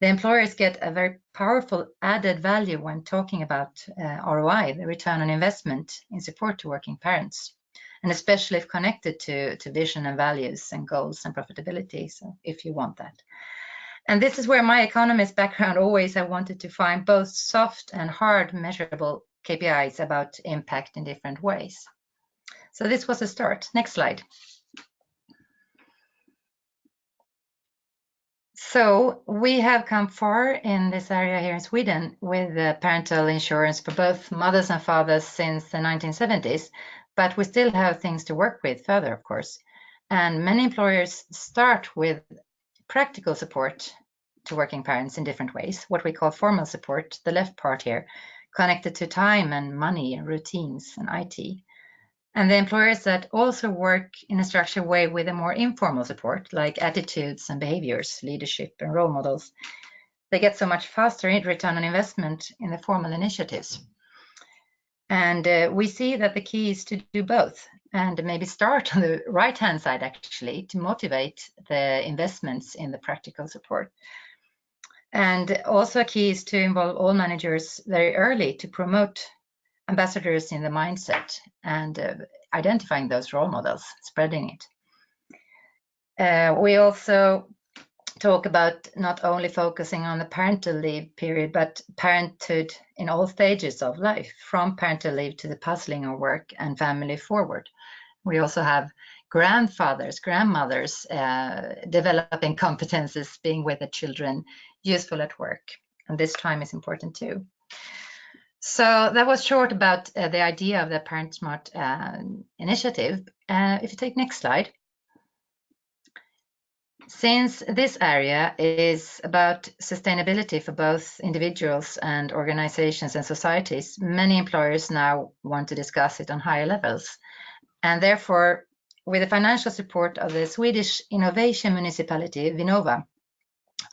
S4: the employers get a very powerful added value when talking about ROI, the return on investment in support to working parents, and especially if connected to vision and values and goals and profitability, so if you want that. And this is where my economist background always I wanted to find both soft and hard measurable KPIs about impact in different ways. So this was a start. Next slide. So we have come far in this area here in Sweden with parental insurance for both mothers and fathers since the 1970s, but we still have things to work with further, of course. And many employers start with practical support to working parents in different ways, what we call formal support, the left part here, connected to time and money and routines and IT. And the employers that also work in a structured way with a more informal support, like attitudes and behaviors, leadership and role models, they get so much faster in return on investment in the formal initiatives. And we see that the key is to do both and maybe start on the right-hand side, actually, to motivate the investments in the practical support. And also a key is to involve all managers very early to promote ambassadors in the mindset and identifying those role models, spreading it. We also talk about not only focusing on the parental leave period, but parenthood in all stages of life, from parental leave to the puzzling of work and family forward. We also have grandfathers, grandmothers developing competences, being with the children, useful at work. And this time is important too. So that was short about the idea of the Parentsmart initiative. If you take next slide. Since this area is about sustainability for both individuals and organizations and societies, many employers now want to discuss it on higher levels. And therefore, with the financial support of the Swedish innovation municipality, Vinnova,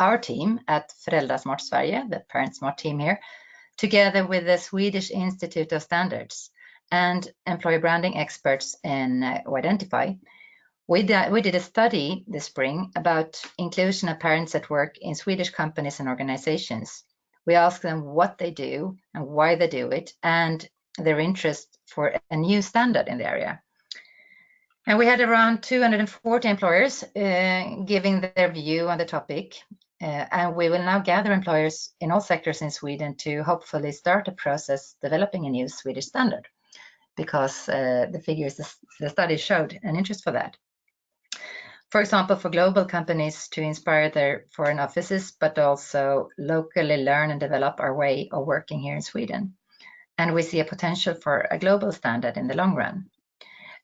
S4: our team at Föräldrasmart Sverige, the Parentsmart team here, together with the Swedish Institute of Standards and employer branding experts in Identify, we did a study this spring about inclusion of parents at work in Swedish companies and organizations. We asked them what they do and why they do it and their interest for a new standard in the area. And we had around 240 employers giving their view on the topic. And we will now gather employers in all sectors in Sweden to hopefully start a process developing a new Swedish standard, because the figures, the study showed an interest for that. For example, for global companies to inspire their foreign offices, but also locally learn and develop our way of working here in Sweden. And we see a potential for a global standard in the long run.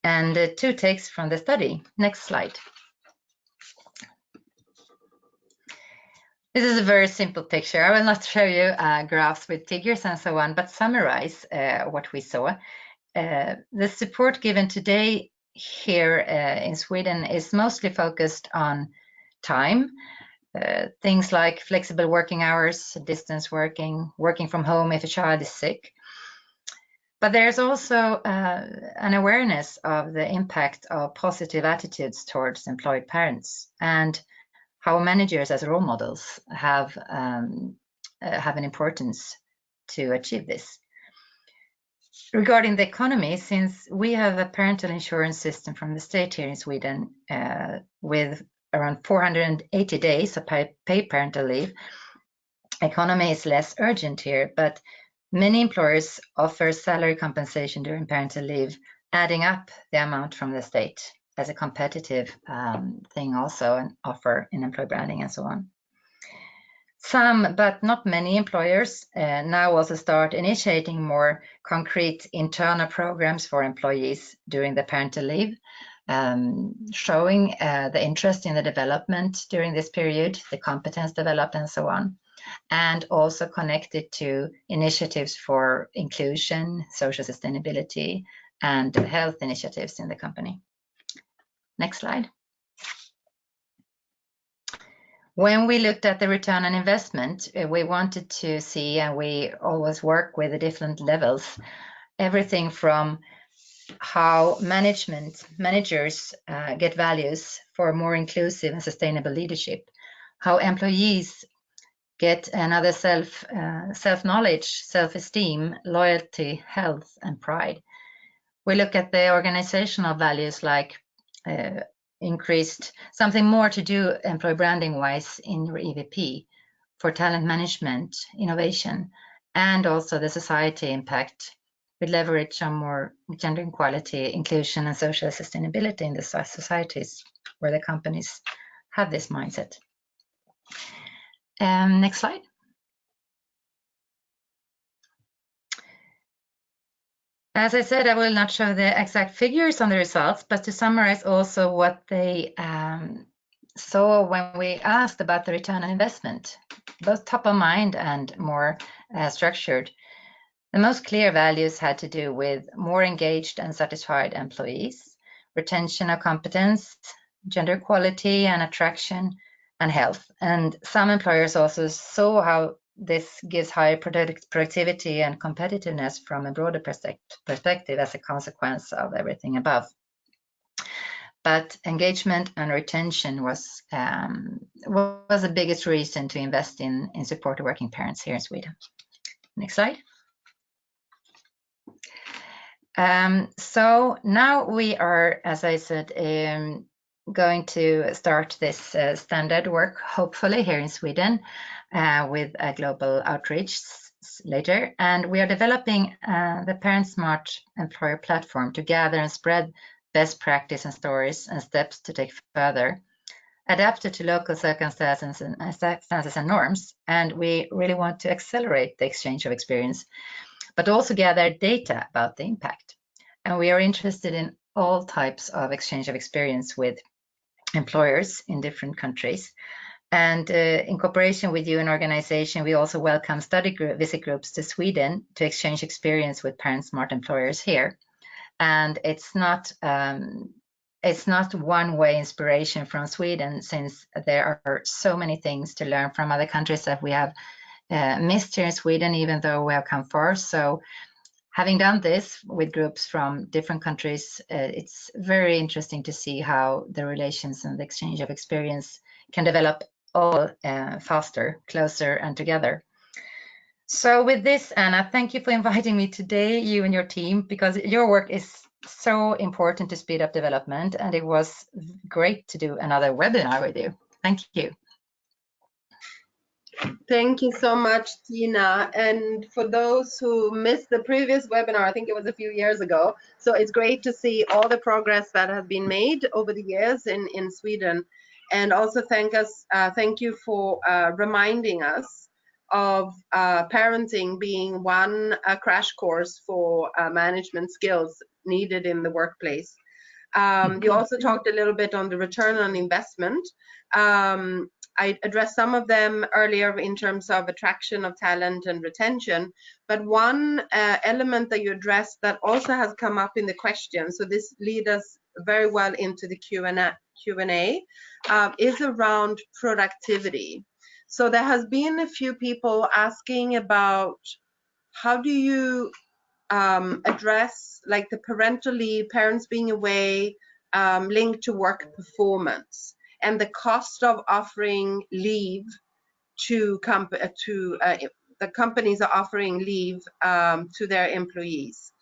S4: And 2 takes from the study. Next slide. This is a very simple picture. I will not show you graphs with figures and so on, but summarize what we saw. The support given today here in Sweden is mostly focused on time, things like flexible working hours, distance working, working from home if a child is sick. But there's also an awareness of the impact of positive attitudes towards employed parents and how managers as role models have an importance to achieve this. Regarding the economy, since we have a parental insurance system from the state here in Sweden with around 480 days of paid parental leave, economy is less urgent here, but many employers offer salary compensation during parental leave, adding up the amount from the state as a competitive thing also, and offer in employee branding and so on. Some, but not many employers now also start initiating more concrete internal programs for employees during the parental leave, showing the interest in the development during this period, the competence developed and so on, and also connected to initiatives for inclusion, social sustainability, and health initiatives in the company. Next slide. When we looked at the return on investment, we wanted to see, and we always work with the different levels, everything from how managers get values for more inclusive and sustainable leadership, how employees get another self-knowledge, self-esteem, loyalty, health, and pride. We look at the organizational values like increased, something more to do employee branding wise in your EVP for talent management, innovation, and also the society impact with leverage on more gender equality, inclusion, and social sustainability in the societies where the companies have this mindset. Next slide. As I said, I will not show the exact figures on the results, but to summarize also what they saw when we asked about the return on investment, both top of mind and more structured. The most clear values had to do with more engaged and satisfied employees, retention of competence, gender equality and attraction, and health. And some employers also saw how this gives higher productivity and competitiveness from a broader perspective as a consequence of everything above. But engagement and retention was the biggest reason to invest in support of working parents here in Sweden. Next slide. So now we are, as I said, going to start this standard work, hopefully here in Sweden, with a global outreach later. And we are developing the Parentsmart employer platform to gather and spread best practice and stories and steps to take further, adapted to local circumstances and norms. And we really want to accelerate the exchange of experience, but also gather data about the impact. And we are interested in all types of exchange of experience with employers in different countries. And in cooperation with you and organization, we also welcome study visit groups to Sweden to exchange experience with Parentsmart employers here. And it's not one-way inspiration from Sweden, since there are so many things to learn from other countries that we have missed here in Sweden, even though we have come far. So having done this with groups from different countries, it's very interesting to see how the relations and the exchange of experience can develop all faster, closer, and together. So with this, Anna, thank you for inviting me today, you and your team, because your work is so important to speed up development, and it was great to do another webinar with you. Thank you.
S1: Thank you so much, Tiina. And for those who missed the previous webinar, I think it was a few years ago, so it's great to see all the progress that has been made over the years in Sweden. And also thank you for reminding us of parenting being one crash course for management skills needed in the workplace. You also talked a little bit on the return on investment. I addressed some of them earlier in terms of attraction of talent and retention, but one element that you addressed that also has come up in the question, so this leads us very well into the Q&A, is around productivity. So there has been a few people asking about how do you address like the parental leave, parents being away, linked to work performance, and the cost of offering leave to the companies are offering leave to their employees.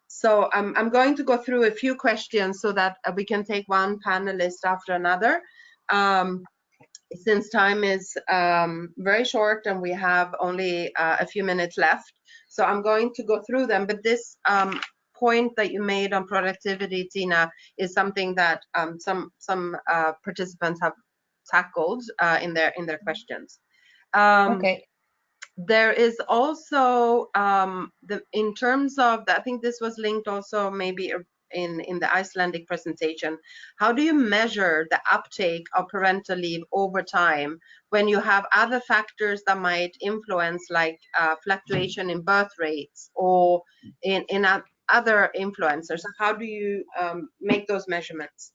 S1: So I'm going to go through a few questions so that we can take one panelist after another. Since time is very short and we have only a few minutes left, so I'm going to go through them. But this point that you made on productivity, Tiina, is something that some participants have tackled in their questions.
S4: Okay.
S1: There is also in terms of I think this was linked also maybe in the Icelandic presentation. How do you measure the uptake of parental leave over time when you have other factors that might influence, like fluctuation in birth rates or in other influencers? How do you make those measurements?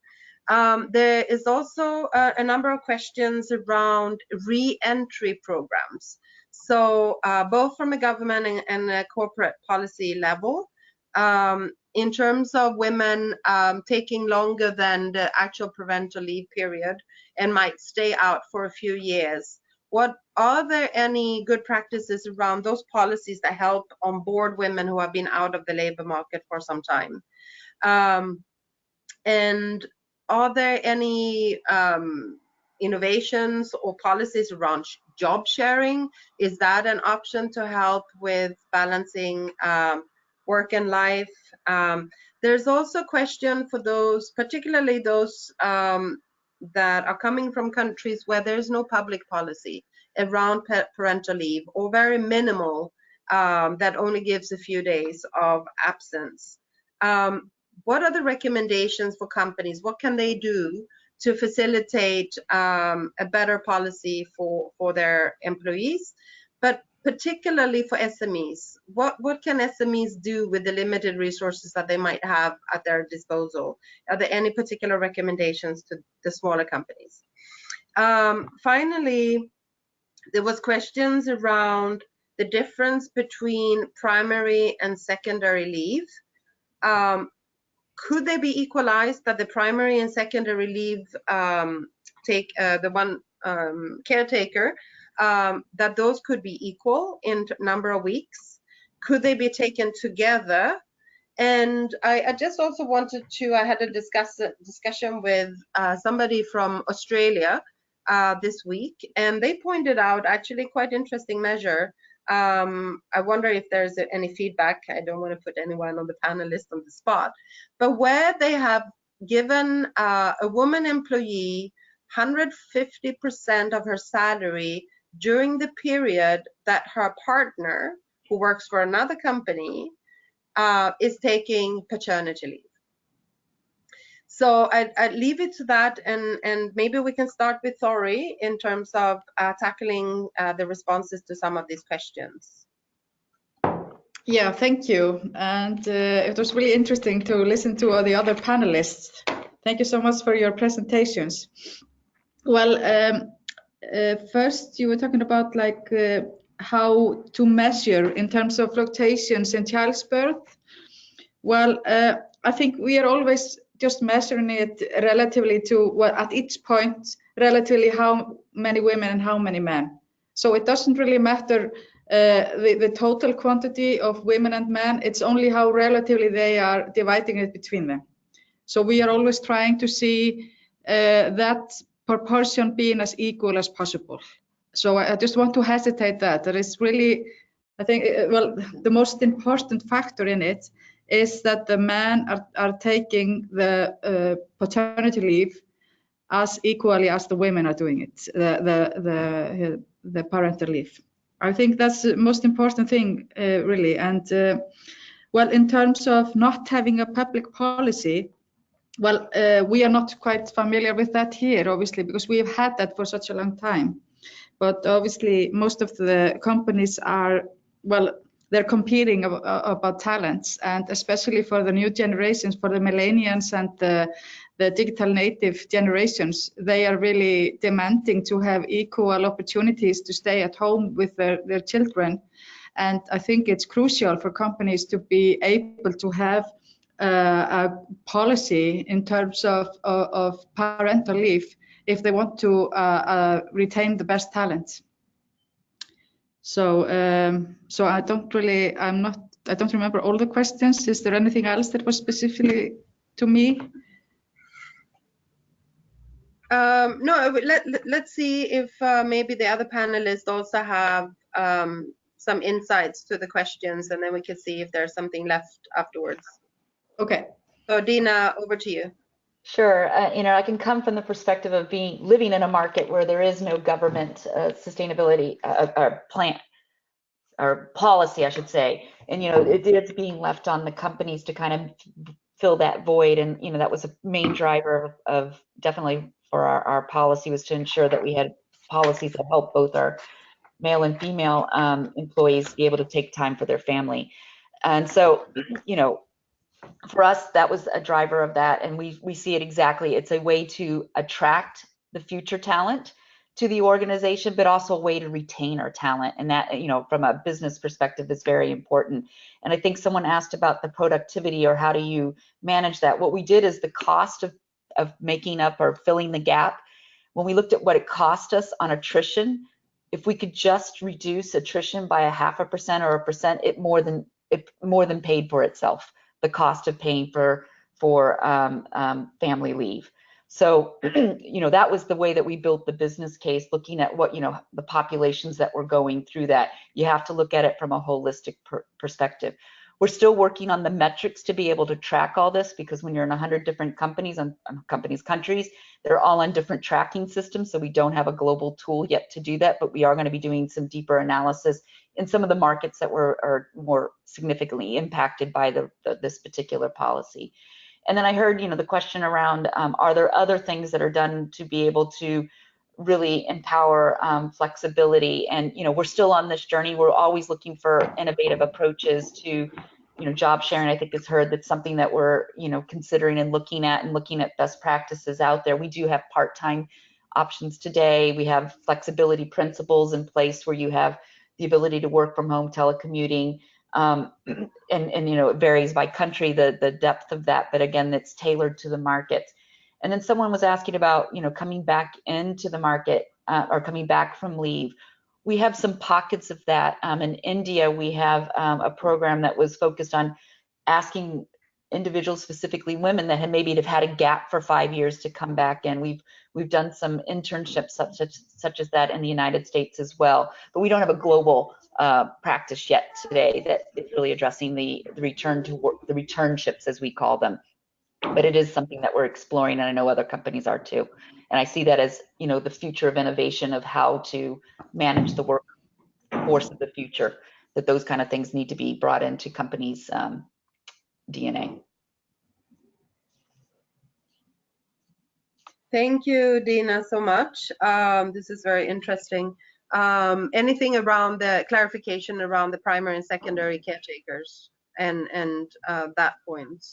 S1: There is also a number of questions around re-entry programs. So both from a government and a corporate policy level, in terms of women taking longer than the actual parental leave period and might stay out for a few years, are there any good practices around those policies that help onboard women who have been out of the labor market for some time? And are there any innovations or policies around job sharing? Is that an option to help with balancing work and life? There's also a question for those, particularly those that are coming from countries where there's no public policy around parental leave, or very minimal, that only gives a few days of absence. What are the recommendations for companies? What can they do to facilitate a better policy for their employees, but particularly for SMEs? What can SMEs do with the limited resources that they might have at their disposal? Are there any particular recommendations to the smaller companies? Finally, there was questions around the difference between primary and secondary leave. Could they be equalized, that the primary and secondary leave take the one caretaker, that those could be equal in number of weeks? Could they be taken together? And I just also wanted to, I had a discussion with somebody from Australia this week, and they pointed out actually quite interesting measure. I wonder if there's any feedback. I don't want to put anyone on the panelist on the spot, but where they have given a woman employee 150% of her salary during the period that her partner, who works for another company, is taking paternity leave. So I'd leave it to that, and maybe we can start with Thorey in terms of tackling the responses to some of these questions.
S2: Yeah, thank you. And it was really interesting to listen to all the other panelists. Thank you so much for your presentations. Well, first you were talking about like how to measure in terms of fluctuations in child's birth. Well, I think we are always just measuring it relatively to what at each point, relatively how many women and how many men. So it doesn't really matter the total quantity of women and men, it's only how relatively they are dividing it between them. So we are always trying to see that proportion being as equal as possible. So I just want to hesitate that is really, I think, well, the most important factor in it is that the men are taking the paternity leave as equally as the women are doing it, the parental leave. I think that's the most important thing, really. And well, in terms of not having a public policy, Well, we are not quite familiar with that here, obviously, because we have had that for such a long time. But obviously, most of the companies are, well, they're competing about talents, and especially for the new generations, for the millennials and the digital native generations, they are really demanding to have equal opportunities to stay at home with their children. And I think it's crucial for companies to be able to have a policy in terms of parental leave if they want to retain the best talent. So I don't remember all the questions. Is there anything else that was specifically to me?
S1: No, let's see if maybe the other panelists also have some insights to the questions, and then we can see if there's something left afterwards.
S2: Okay.
S1: So Dina, over to you.
S3: Sure. I can come from the perspective of living in a market where there is no government sustainability plan or policy, I should say. And, it's being left on the companies to kind of fill that void. And, that was a main driver of definitely for our policy, was to ensure that we had policies that help both our male and female employees be able to take time for their family. And so, for us, that was a driver of that. And we see it exactly. It's a way to attract the future talent to the organization, but also a way to retain our talent. And that, from a business perspective, is very important. And I think someone asked about the productivity, or how do you manage that? What we did is the cost of making up or filling the gap. When we looked at what it cost us on attrition, if we could just reduce attrition by 0.5% or 1%, it more than paid for itself, the cost of paying for family leave. So, that was the way that we built the business case, looking at what, the populations that were going through that. You have to look at it from a holistic perspective. We're still working on the metrics to be able to track all this, because when you're in 100 different companies on countries, they're all on different tracking systems. So we don't have a global tool yet to do that, but we are going to be doing some deeper analysis in some of the markets that are more significantly impacted by this particular policy. And then I heard, the question around, are there other things that are done to be able to really empower flexibility? And, we're still on this journey. We're always looking for innovative approaches to, job sharing. I think it's heard that's something that we're, considering and looking at best practices out there. We do have part-time options today. We have flexibility principles in place where you have the ability to work from home, telecommuting. And it varies by country, the depth of that, but again, it's tailored to the market. And then someone was asking about, coming back into the market or coming back from leave. We have some pockets of that. In India, we have a program that was focused on asking individuals, specifically women, that maybe have had a gap for 5 years to come back in. We've done some internships such as that in the United States as well, but we don't have a global practice yet today that is really addressing the return to work, the returnships as we call them. But it is something that we're exploring, and I know other companies are too. And I see that as, the future of innovation, of how to manage the workforce of the future, that those kind of things need to be brought into companies' DNA.
S1: Thank you, Dina, so much. This is very interesting. Anything around the clarification around the primary and secondary caretakers and that point?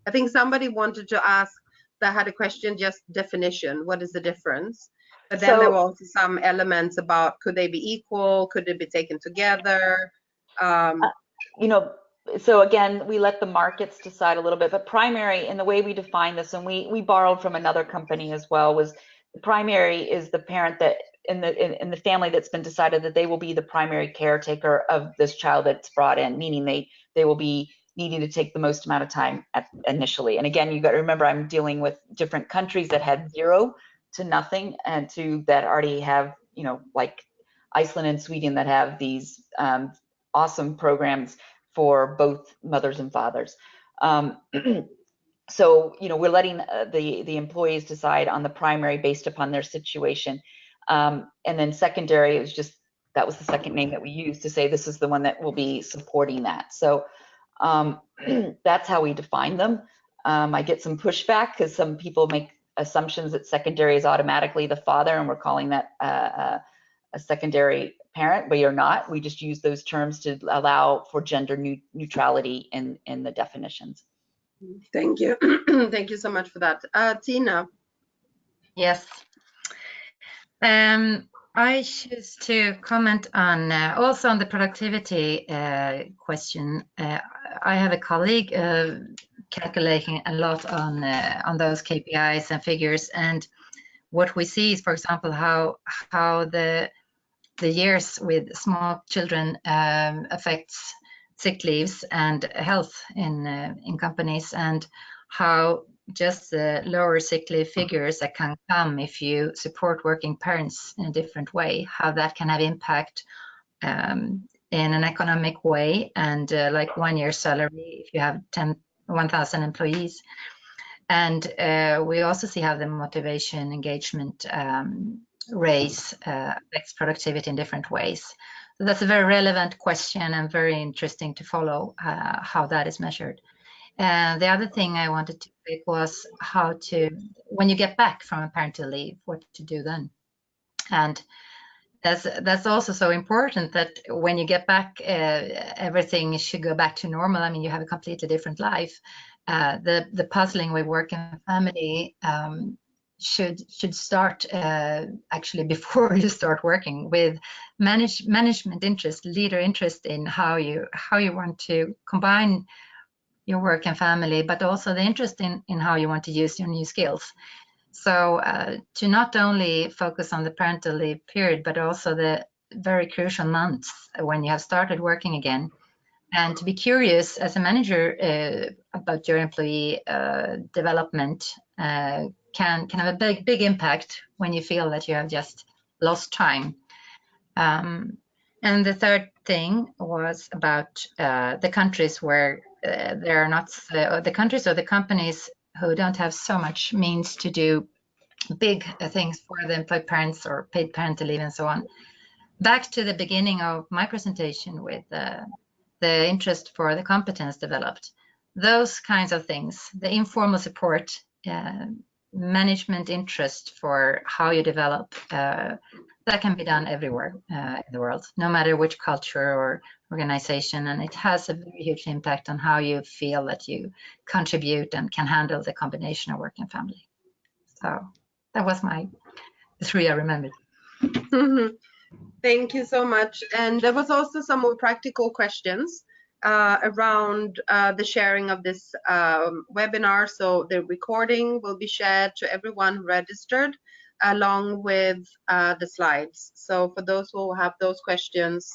S1: I think somebody wanted to ask, that had a question, just definition, what is the difference? But then there were also some elements about, could they be equal? Could they be taken together?
S3: So again, we let the markets decide a little bit, but primary, in the way we define this, and we borrowed from another company as well, was the primary is the parent that in the family that's been decided that they will be the primary caretaker of this child that's brought in, meaning they will be needing to take the most amount of time initially. And again, you got to remember, I'm dealing with different countries that had 0 to nothing, and to that already have, like Iceland and Sweden, that have these awesome programs for both mothers and fathers. So, we're letting the employees decide on the primary based upon their situation. And then secondary, it was just, that was the second name that we used to say this is the one that will be supporting that. So that's how we define them. I get some pushback because some people make assumptions that secondary is automatically the father, and we're calling that a secondary parent, but you're not. We just use those terms to allow for gender neutrality in the definitions.
S1: Thank you. Thank you so much for that. Tiina.
S4: Yes. I choose to comment on also on the productivity question. I have a colleague calculating a lot on those KPIs and figures, and what we see is, for example, how the years with small children affects sick leaves and health in companies, and how just the lower sick leave figures that can come if you support working parents in a different way, how that can have impact in an economic way, and like 1 year's salary if you have 1,000 employees. And we also see how the motivation engagement raise affects productivity in different ways. So that's a very relevant question and very interesting to follow how that is measured. The other thing I wanted to pick was how to, when you get back from a parental leave, what to do then. And that's also so important that when you get back, everything should go back to normal. I mean, you have a completely different life. The puzzling with work and family should start actually before you start working, with management interest, leader interest in how you want to combine your work and family, but also the interest in how you want to use your new skills. So to not only focus on the parental leave period, but also the very crucial months when you have started working again, and to be curious as a manager about your employee development can have a big impact when you feel that you have just lost time. And the third thing was about the countries where there are not the countries or the companies who don't have so much means to do big things for the employed parents or paid parental leave and so on. Back to the beginning of my presentation with the interest for the competence developed, those kinds of things, the informal support, management interest for how you develop, that can be done everywhere in the world, no matter which culture or organization, and it has a very huge impact on how you feel that you contribute and can handle the combination of work and family. So that was the three I remembered.
S1: Thank you so much. And there was also some more practical questions around the sharing of this webinar. So the recording will be shared to everyone registered, along with the slides. So for those who have those questions,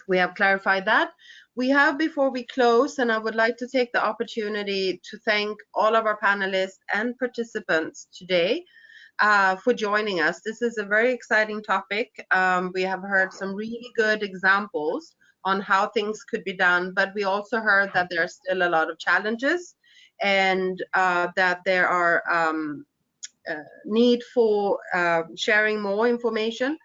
S1: we have clarified that. We have, before we close, and I would like to take the opportunity to thank all of our panelists and participants today for joining us. This is a very exciting topic. We have heard some really good examples on how things could be done, but we also heard that there are still a lot of challenges, and that there are need for sharing more information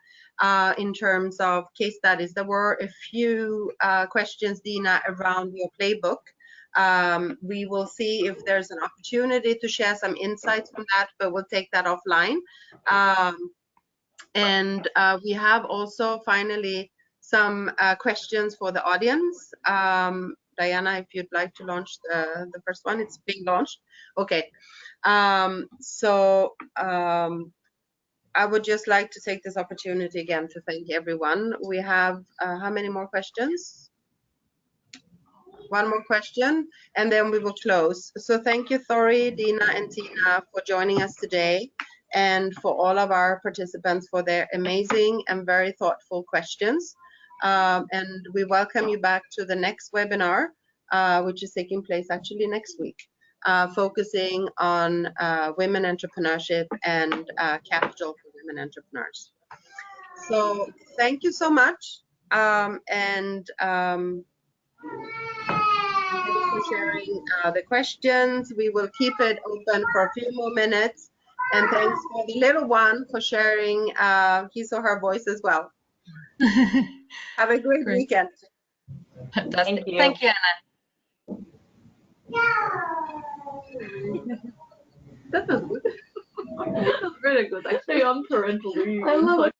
S1: in terms of case studies. There were a few questions, Dina, around your playbook. We will see if there's an opportunity to share some insights from that, but we'll take that offline. And we have also finally some questions for the audience. Diana, if you'd like to launch the first one, it's being launched. Okay. I would just like to take this opportunity again to thank everyone. We have how many more questions? One more question, and then we will close. So thank you, Thorey, Dina, and Tiina for joining us today, and for all of our participants for their amazing and very thoughtful questions. And we welcome you back to the next webinar, which is taking place actually next week, focusing on women entrepreneurship and capital for women entrepreneurs. So thank you so much, and for sharing the questions. We will keep it open for a few more minutes, and thanks for the little one for sharing his or her voice as well. Have a great weekend.
S3: Thank you.
S4: Thank you, Anna.
S5: That was good. That was really good. Actually, on parental leave.
S2: I love